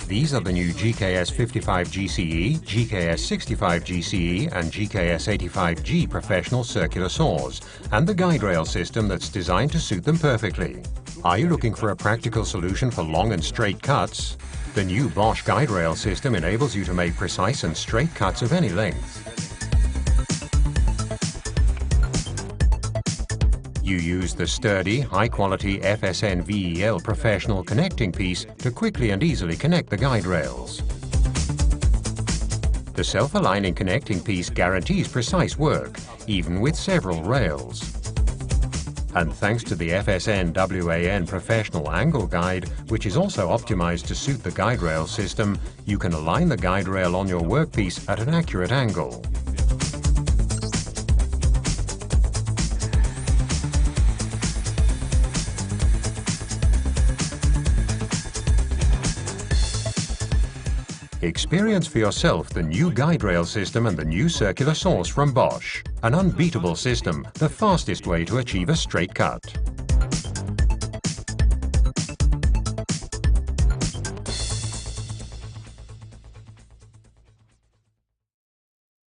These are the new GKS55GCE, GKS65GCE and GKS85G Professional Circular Saws, and the guide rail system that's designed to suit them perfectly. Are you looking for a practical solution for long and straight cuts? The new Bosch guide rail system enables you to make precise and straight cuts of any length. You use the sturdy, high-quality FSN VEL professional connecting piece to quickly and easily connect the guide rails. The self-aligning connecting piece guarantees precise work, even with several rails. And thanks to the FSN WAN Professional Angle Guide, which is also optimized to suit the guide rail system, you can align the guide rail on your workpiece at an accurate angle. Experience for yourself the new guide rail system and the new circular saws from Bosch. An unbeatable system, the fastest way to achieve a straight cut.